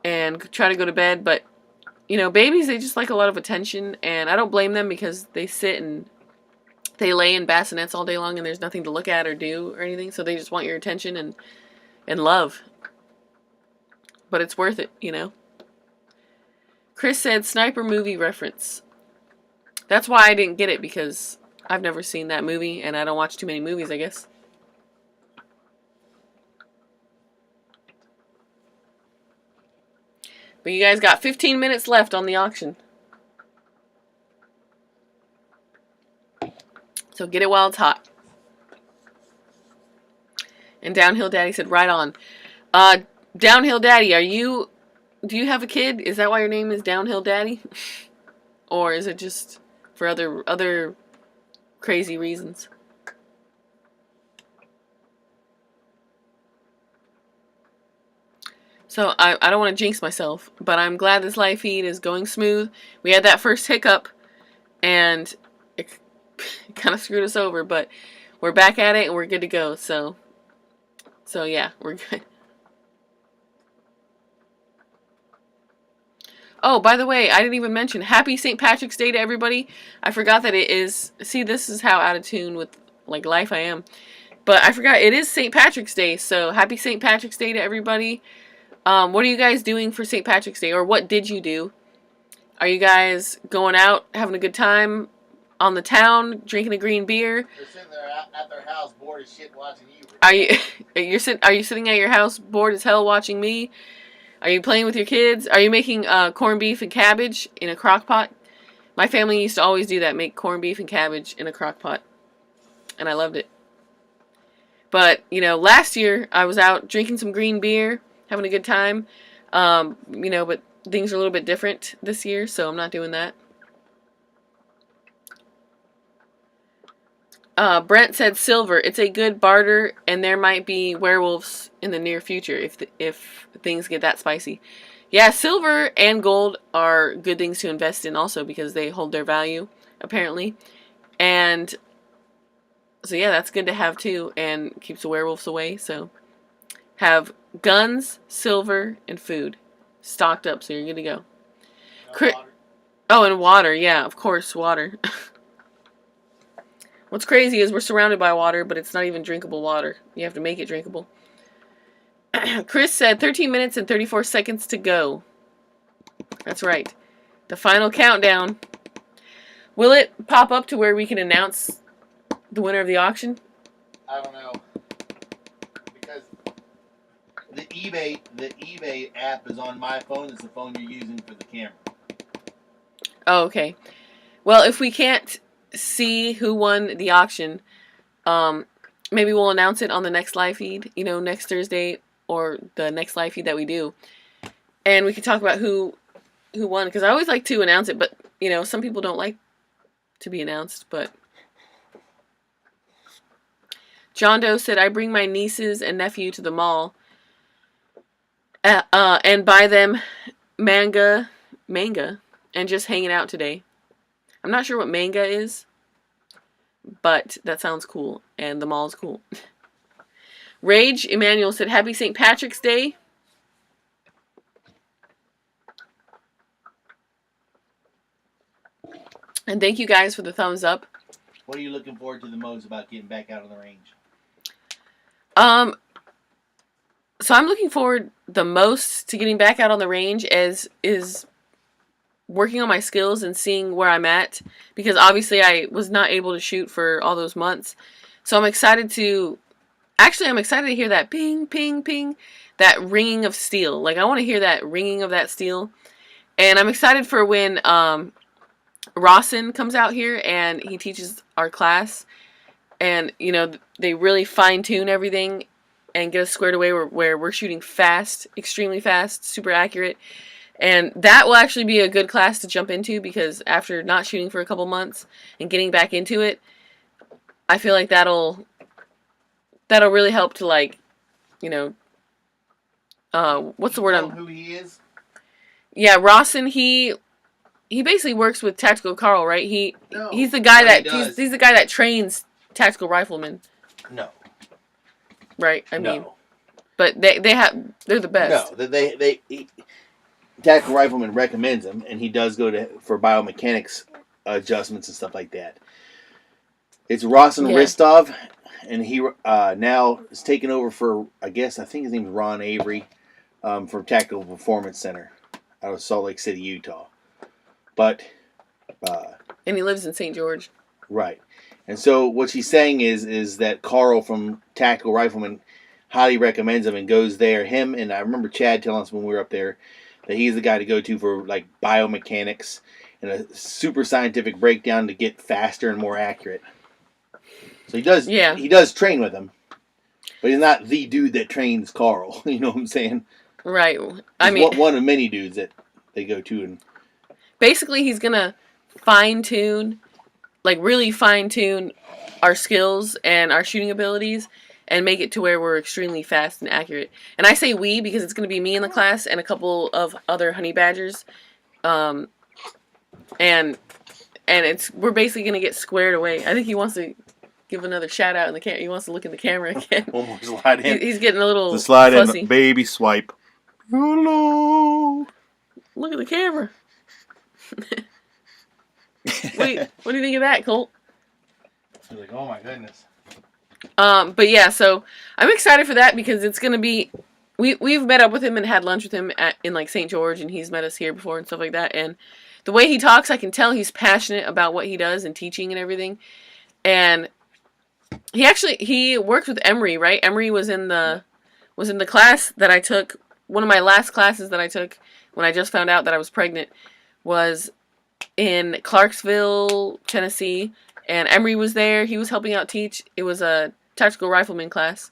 and try to go to bed. But you know, babies, they just like a lot of attention, and I don't blame them because they sit and they lay in bassinets all day long and there's nothing to look at or do or anything, so they just want your attention and love. But it's worth it, you know. Chris said, sniper movie reference. That's why I didn't get it, because I've never seen that movie, and I don't watch too many movies, I guess. But you guys got 15 minutes left on the auction. So get it while it's hot. And Downhill Daddy said, right on. Downhill Daddy, do you have a kid? Is that why your name is Downhill Daddy? Or is it just for other crazy reasons? So I don't want to jinx myself, but I'm glad this live feed is going smooth. We had that first hiccup, and it kind of screwed us over, but we're back at it and we're good to go. So yeah, we're good. Oh, by the way, I didn't even mention Happy St. Patrick's Day to everybody. I forgot that it is. See, this is how out of tune with like life I am. But I forgot it is St. Patrick's Day, so Happy St. Patrick's Day to everybody. What are you guys doing for St. Patrick's Day, or what did you do? Are you guys going out, having a good time on the town, drinking a green beer? They're sitting there at their house, bored as shit, watching you. Are you Are you sitting at your house, bored as hell, watching me? Are you playing with your kids? Are you making corned beef and cabbage in a crock pot? My family used to always do that, make corned beef and cabbage in a crock pot, and I loved it. But last year I was out drinking some green beer, having a good time. But things are a little bit different this year, so I'm not doing that. Brent said silver. It's a good barter, and there might be werewolves in the near future if things get that spicy. Yeah, silver and gold are good things to invest in also because they hold their value, apparently. And so yeah, that's good to have too, and keeps the werewolves away. So have guns, silver, and food stocked up, so you're good to go. Oh, and water. Yeah, of course, water. What's crazy is we're surrounded by water, but it's not even drinkable water. You have to make it drinkable. Chris said 13 minutes and 34 seconds to go. That's right. The final countdown. Will it pop up to where we can announce the winner of the auction? I don't know. Because the eBay app is on my phone. It's the phone you're using for the camera. Oh, okay. Well, if we can't see who won the auction, maybe we'll announce it on the next live feed, next Thursday or the next live feed that we do, and we can talk about who won, because I always like to announce it, but some people don't like to be announced. But John Doe said, I bring my nieces and nephew to the mall and buy them manga and just hanging out today. I'm not sure what manga is, but that sounds cool, and the mall's cool. Rage Emmanuel said, Happy St. Patrick's Day. And thank you guys for the thumbs up. What are you looking forward to the most about getting back out on the range? So I'm looking forward the most to getting back out on the range is working on my skills and seeing where I'm at, because obviously I was not able to shoot for all those months. So I'm excited to hear that ping, ping, ping, that ringing of steel. Like, I want to hear that ringing of that steel. And I'm excited for when Rawson comes out here and he teaches our class. And, they really fine-tune everything and get us squared away where we're shooting fast, extremely fast, super accurate. And that will actually be a good class to jump into, because after not shooting for a couple months and getting back into it, I feel like that'll really help to, like, what's the word? Who he is? Yeah, Rawson. He basically works with Tactical Carl, right? He's the guy he's the guy that trains tactical riflemen. No. Right. I mean, but they're the best. No, Tactical Rifleman recommends him, and he does go for biomechanics adjustments and stuff like that. It's Rawson Ristov, and he now is taking over for, I think his name is Ron Avery, from Tactical Performance Center out of Salt Lake City, Utah. But and he lives in St. George. Right. And so what she's saying is that Carl from Tactical Rifleman highly recommends him and goes there. Him, and I remember Chad telling us when we were up there that he's the guy to go to for, like, biomechanics and a super scientific breakdown to get faster and more accurate. So he does train with him, but he's not the dude that trains Carl. You know what I'm saying? Right. He's one of many dudes that they go to. And basically, he's gonna really fine tune our skills and our shooting abilities, and make it to where we're extremely fast and accurate. And I say we because it's going to be me in the class and a couple of other HoneyBadgers. And we're basically going to get squared away. I think he wants to give another shout out in the camera. He wants to look in the camera again. One more slide in. He's getting a little slide fussy. in, baby swipe. Hello. Look at the camera. Wait, what do you think of that, Colt? I was like, oh my goodness. But yeah, so I'm excited for that because it's gonna be. We've met up with him and had lunch with him in like St. George, and he's met us here before and stuff like that. And the way he talks, I can tell he's passionate about what he does and teaching and everything. And he worked with Emery, right? Emery was in the class that I took. One of my last classes that I took when I just found out that I was pregnant was in Clarksville, Tennessee, and Emery was there. He was helping out teach. It was a tactical rifleman class.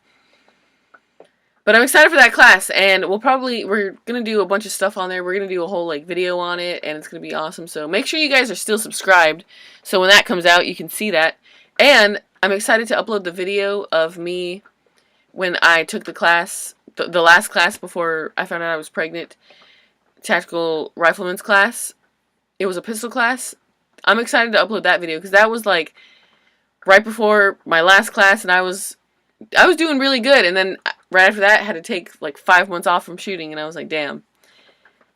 But I'm excited for that class, and we're going to do a bunch of stuff on there. We're going to do a whole like video on it, and it's going to be awesome. So make sure you guys are still subscribed, so when that comes out, you can see that. And I'm excited to upload the video of me when I took the class, the last class before I found out I was pregnant, tactical rifleman's class. It was a pistol class. I'm excited to upload that video because that was like right before my last class, and I was doing really good, and then right after that I had to take like 5 months off from shooting, and I was like, damn,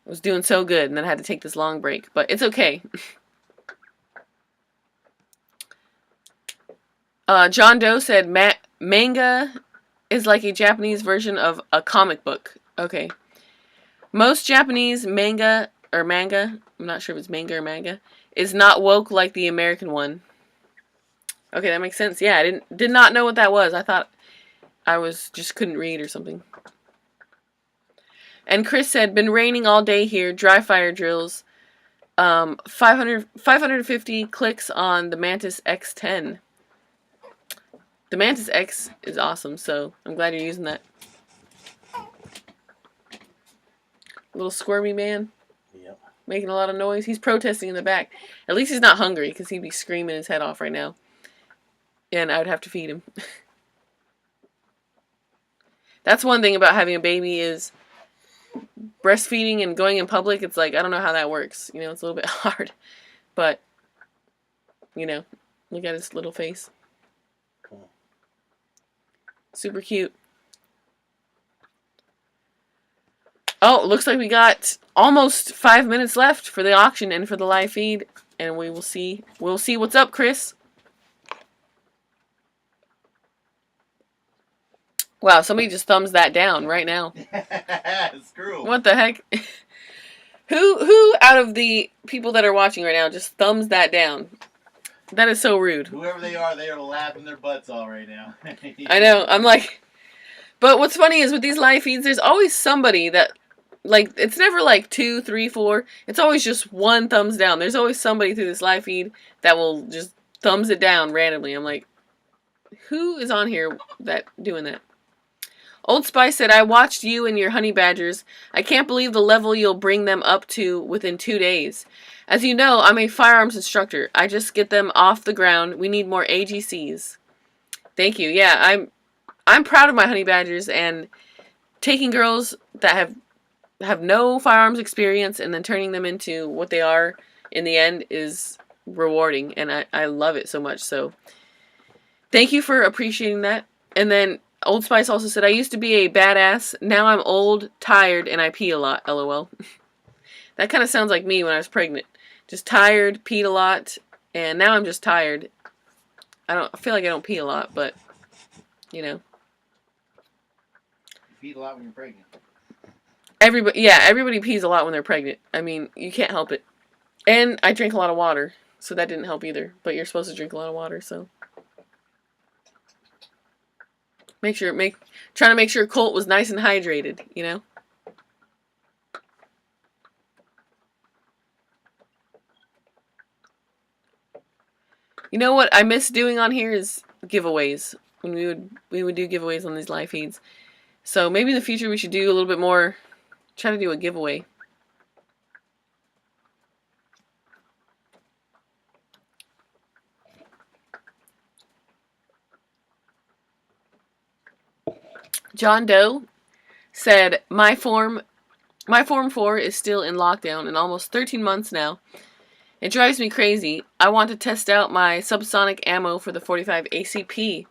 I was doing so good, and then I had to take this long break, but it's okay. John Doe said manga is like a Japanese version of a comic book. Okay. Most Japanese manga, I'm not sure if it's manga or manga, is not woke like the American one. Okay, that makes sense. Yeah, I did not know what that was. I thought I just couldn't read or something. And Chris said, been raining all day here, dry fire drills. 550 clicks on the Mantis X10. The Mantis X is awesome, so I'm glad you're using that. Little squirmy man. Yep. Making a lot of noise. He's protesting in the back. At least he's not hungry, because he'd be screaming his head off right now. And I would have to feed him. That's one thing about having a baby is breastfeeding and going in public. It's like, I don't know how that works. You know, it's a little bit hard. But, you know, look at his little face. Cool. Super cute. Oh, it looks like we got almost 5 minutes left for the auction and for the live feed. And we'll see what's up, Chris. Wow, somebody just thumbs that down right now. Screw 'em. What the heck? Who out of the people that are watching right now just thumbs that down? That is so rude. Whoever they are laughing their butts off right now. I know. I'm like, but what's funny is with these live feeds, there's always somebody that, like, it's never like 2, 3, 4. It's always just one thumbs down. There's always somebody through this live feed that will just thumbs it down randomly. I'm like, who is on here that doing that? Old Spice said, I watched you and your HoneyBadgers. I can't believe the level you'll bring them up to within 2 days. As you know, I'm a firearms instructor. I just get them off the ground. We need more AGCs. Thank you. Yeah, I'm proud of my HoneyBadgers, and taking girls that have no firearms experience and then turning them into what they are in the end is rewarding, and I love it so much. So thank you for appreciating that. And then Old Spice also said, I used to be a badass. Now I'm old, tired, and I pee a lot. LOL. That kind of sounds like me when I was pregnant. Just tired, peed a lot, and now I'm just tired. I feel like I don't pee a lot, but, you know. You pee a lot when you're pregnant. Everybody pees a lot when they're pregnant. I mean, you can't help it. And I drink a lot of water, so that didn't help either. But you're supposed to drink a lot of water, so. Trying to make sure Colt was nice and hydrated, you know? You know what I miss doing on here is giveaways. When we would do giveaways on these live feeds. So maybe in the future we should do a little bit more, try to do a giveaway. John Doe said, my Form 4 is still in lockdown in almost 13 months now. It drives me crazy. I want to test out my subsonic ammo for the 45 ACP.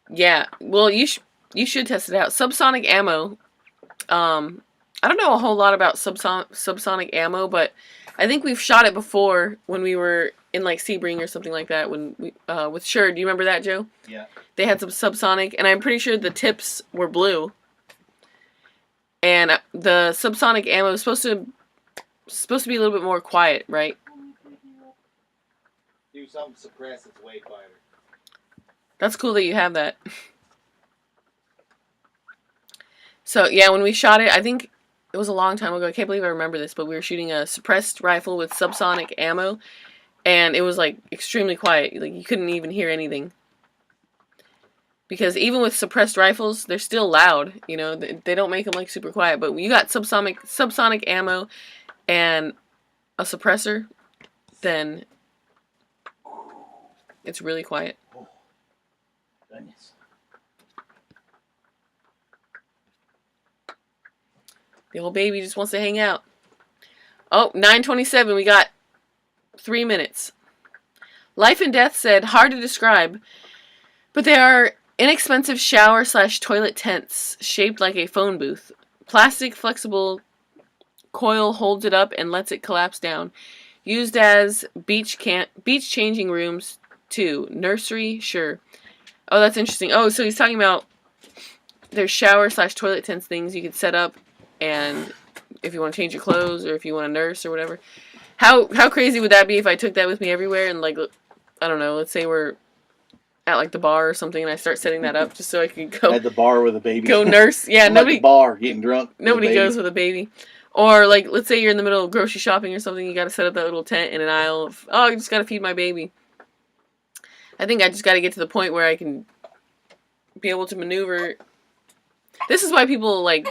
Yeah, well, you should test it out. Subsonic ammo. I don't know a whole lot about subsonic ammo, but I think we've shot it before when we were in like Sebring or something like that. When we with Sure, do you remember that, Joe? Yeah. They had some subsonic, and I'm pretty sure the tips were blue. And the subsonic ammo is supposed to be a little bit more quiet, right? Do something suppress, it's way quieter. That's cool that you have that. So, yeah, when we shot it, I think it was a long time ago. I can't believe I remember this, but we were shooting a suppressed rifle with subsonic ammo, and it was, like, extremely quiet. Like, you couldn't even hear anything. Because even with suppressed rifles, they're still loud, you know. They don't make them, like, super quiet. But when you got subsonic ammo and a suppressor, then it's really quiet. Oh, goodness. The old baby just wants to hang out. Oh, 9:27. We got 3 minutes. Life and Death said, hard to describe, but they are inexpensive shower/toilet tents shaped like a phone booth. Plastic flexible coil holds it up and lets it collapse down. Used as beach changing rooms too. Nursery, sure. Oh, that's interesting. Oh, so he's talking about there's shower/toilet tents things you could set up, and if you want to change your clothes or if you want to nurse or whatever. How crazy would that be if I took that with me everywhere and, like, I don't know, let's say we're at, like, the bar or something and I start setting that up just so I could go At the bar with a baby. Go nurse. Yeah, I'm nobody at the bar getting drunk. Nobody goes with a baby. Or, like, let's say you're in the middle of grocery shopping or something, you got to set up that little tent in an aisle of, oh, I just got to feed my baby. I think I just got to get to the point where I can be able to maneuver. This is why people, like,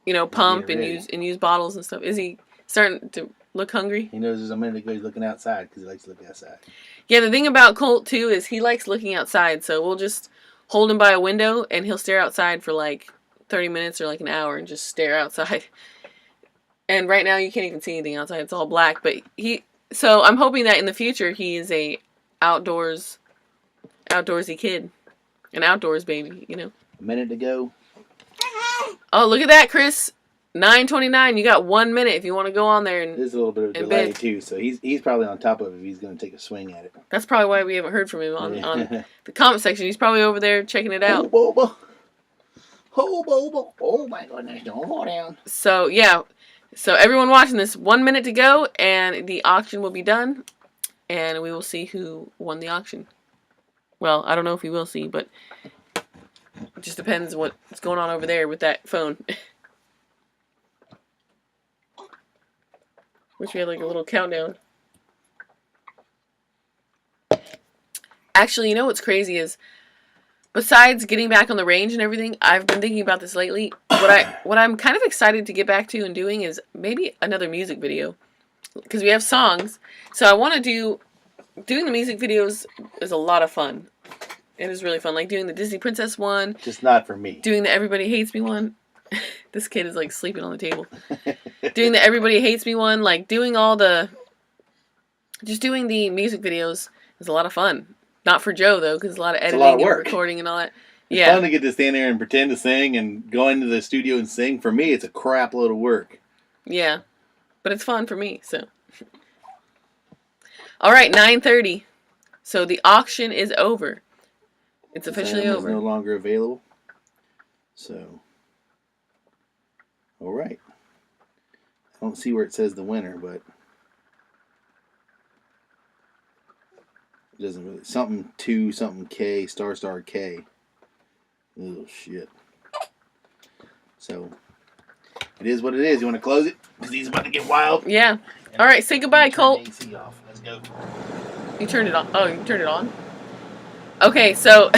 you know, pump and use bottles and stuff. Is he starting to look hungry? He knows there's a minute ago he's looking outside because he likes to look outside. Yeah, the thing about Colt, too, is he likes looking outside, so we'll just hold him by a window and he'll stare outside for, like, 30 minutes or, like, an hour and just stare outside. And right now you can't even see anything outside. It's all black, but so I'm hoping that in the future he is a outdoorsy kid. An outdoors baby, you know. A minute to go. Oh, look at that, Chris. 9:29. You got 1 minute if you want to go on there. And there's a little bit of delay too, so he's probably on top of it if he's going to take a swing at it. That's probably why we haven't heard from him on the comment section. He's probably over there checking it out. Oh, Boba. Oh, Boba. Oh, my goodness. Don't fall down. So, yeah. So, everyone watching this, 1 minute to go, and the auction will be done, and we will see who won the auction. Well, I don't know if we will see, but it just depends what's going on over there with that phone. Wish we had, like, a little countdown. Actually, you know what's crazy is, besides getting back on the range and everything, I've been thinking about this lately. What I'm kind of excited to get back to and doing is maybe another music video, because we have songs. So I want to doing the music videos is a lot of fun. It is really fun, like doing the Disney Princess one. Just not for me. Doing the Everybody Hates Me one. This kid is, like, sleeping on the table. Doing the Everybody Hates Me one, like doing doing the music videos is a lot of fun. Not for Joe, though, because a lot of editing and recording and all that. It's fun to get to stand there and pretend to sing and go into the studio and sing. For me, it's a crap load of work. Yeah. But it's fun for me, so. All right, 9:30. So the auction is over. It's officially over. It's no longer available. So. All right. I don't see where it says the winner, but. It doesn't really. Something K, star K. Oh, shit. So, it is what it is. You want to close it? Because he's about to get wild. Yeah. All right, say goodbye, Colt. AC off. Let's go. You turned it on. Oh, you turned it on? Okay, so,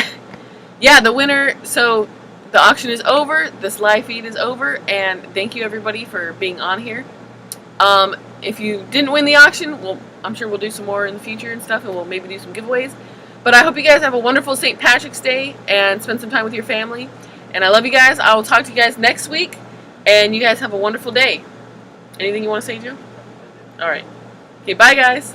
yeah, the winner. So, the auction is over. This live feed is over. And thank you, everybody, for being on here. If you didn't win the auction, well, I'm sure we'll do some more in the future and stuff. And we'll maybe do some giveaways. But I hope you guys have a wonderful St. Patrick's Day and spend some time with your family. And I love you guys. I will talk to you guys next week. And you guys have a wonderful day. Anything you want to say, Joe? All right. Okay, bye, guys.